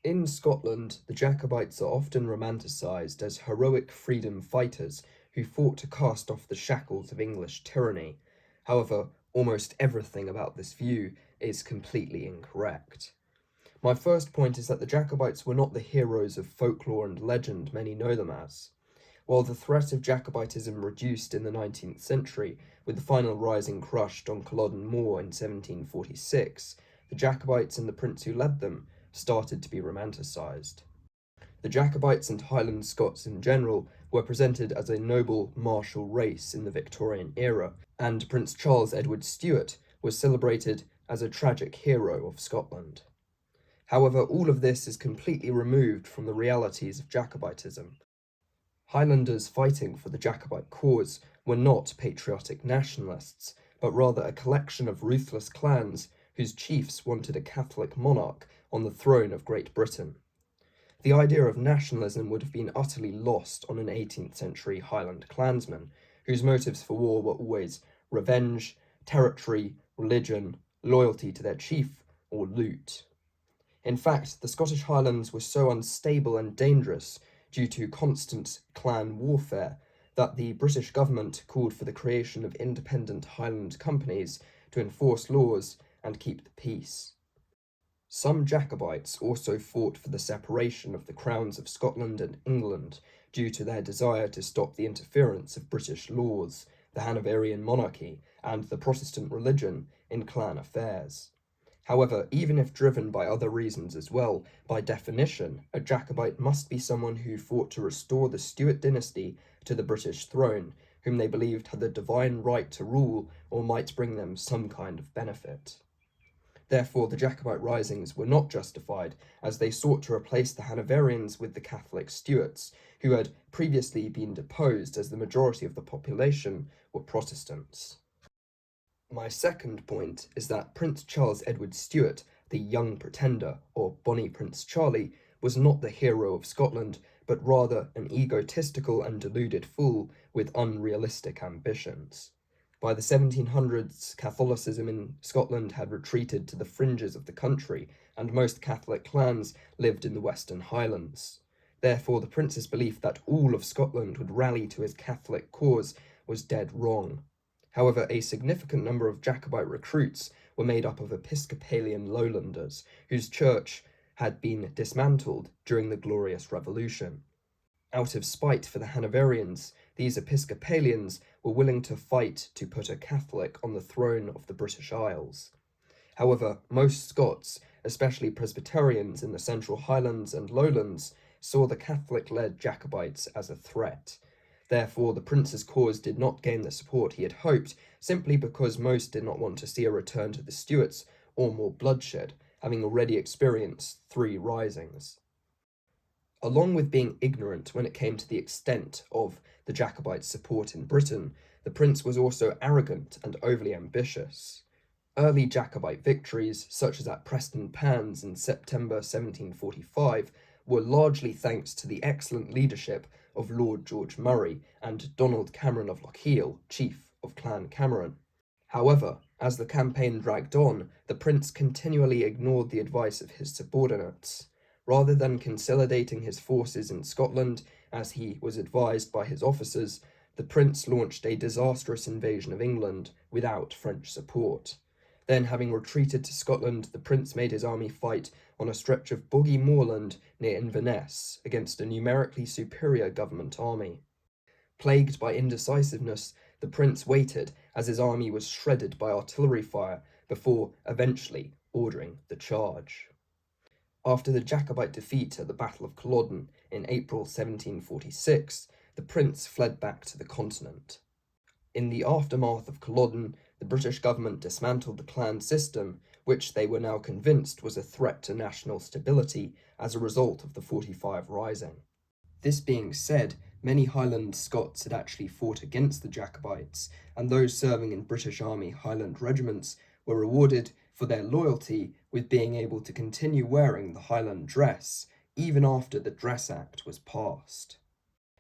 In Scotland, the Jacobites are often romanticised as heroic freedom fighters who fought to cast off the shackles of English tyranny. However, almost everything about this view is completely incorrect. My first point is that the Jacobites were not the heroes of folklore and legend many know them as. While the threat of Jacobitism reduced in the 19th century, with the final rising crushed on Culloden Moor in 1746, the Jacobites and the prince who led them started to be romanticised. The Jacobites and Highland Scots in general were presented as a noble martial race in the Victorian era, and Prince Charles Edward Stuart was celebrated as a tragic hero of Scotland. However, all of this is completely removed from the realities of Jacobitism. Highlanders fighting for the Jacobite cause were not patriotic nationalists, but rather a collection of ruthless clans whose chiefs wanted a Catholic monarch on the throne of Great Britain. The idea of nationalism would have been utterly lost on an 18th century Highland clansman, whose motives for war were always revenge, territory, religion, loyalty to their chief, or loot. In fact, the Scottish Highlands were so unstable and dangerous due to constant clan warfare that the British government called for the creation of independent Highland companies to enforce laws and keep the peace. Some Jacobites also fought for the separation of the crowns of Scotland and England due to their desire to stop the interference of British laws, the Hanoverian monarchy, and the Protestant religion in clan affairs. However, even if driven by other reasons as well, by definition, a Jacobite must be someone who fought to restore the Stuart dynasty to the British throne, whom they believed had the divine right to rule or might bring them some kind of benefit. Therefore, the Jacobite risings were not justified, as they sought to replace the Hanoverians with the Catholic Stuarts, who had previously been deposed as the majority of the population were Protestants. My second point is that Prince Charles Edward Stuart, the Young Pretender, or Bonnie Prince Charlie, was not the hero of Scotland, but rather an egotistical and deluded fool with unrealistic ambitions. By the 1700s, Catholicism in Scotland had retreated to the fringes of the country, and most Catholic clans lived in the Western Highlands. Therefore, the prince's belief that all of Scotland would rally to his Catholic cause was dead wrong. However, a significant number of Jacobite recruits were made up of Episcopalian lowlanders, whose church had been dismantled during the Glorious Revolution. Out of spite for the Hanoverians, these Episcopalians were willing to fight to put a Catholic on the throne of the British Isles. However, most Scots, especially Presbyterians in the Central Highlands and Lowlands, saw the Catholic-led Jacobites as a threat. Therefore, the prince's cause did not gain the support he had hoped, simply because most did not want to see a return to the Stuarts or more bloodshed, having already experienced 3 risings. Along with being ignorant when it came to the extent of the Jacobites' support in Britain, the prince was also arrogant and overly ambitious. Early Jacobite victories, such as at Preston Pans in September 1745, were largely thanks to the excellent leadership of Lord George Murray and Donald Cameron of Lochiel, chief of Clan Cameron. However, as the campaign dragged on, the prince continually ignored the advice of his subordinates. Rather than consolidating his forces in Scotland, as he was advised by his officers, the prince launched a disastrous invasion of England without French support. Then, having retreated to Scotland, the prince made his army fight on a stretch of boggy moorland near Inverness against a numerically superior government army. Plagued by indecisiveness, the prince waited as his army was shredded by artillery fire before eventually ordering the charge. After the Jacobite defeat at the Battle of Culloden in April 1746, the prince fled back to the continent. In the aftermath of Culloden, the British government dismantled the clan system, which they were now convinced was a threat to national stability as a result of the 45 Rising. This being said, many Highland Scots had actually fought against the Jacobites, and those serving in British Army Highland regiments were rewarded for their loyalty with being able to continue wearing the Highland dress, even after the Dress Act was passed.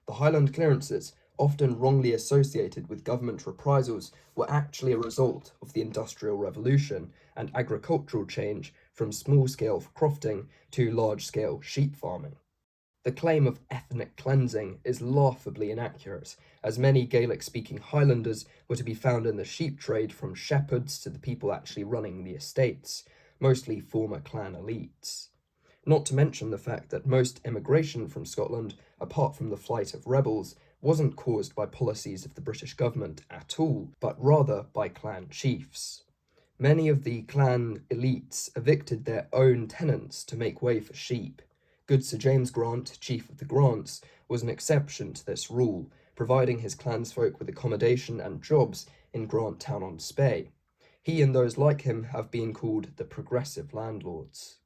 The Highland clearances, often wrongly associated with government reprisals, were actually a result of the Industrial Revolution and agricultural change from small-scale crofting to large-scale sheep farming. The claim of ethnic cleansing is laughably inaccurate, as many Gaelic-speaking Highlanders were to be found in the sheep trade from shepherds to the people actually running the estates, mostly former clan elites. Not to mention the fact that most immigration from Scotland, apart from the flight of rebels, wasn't caused by policies of the British government at all, but rather by clan chiefs. Many of the clan elites evicted their own tenants to make way for sheep. Good Sir James Grant, Chief of the Grants, was an exception to this rule, providing his clansfolk with accommodation and jobs in Grant Town on Spey. He and those like him have been called the progressive landlords.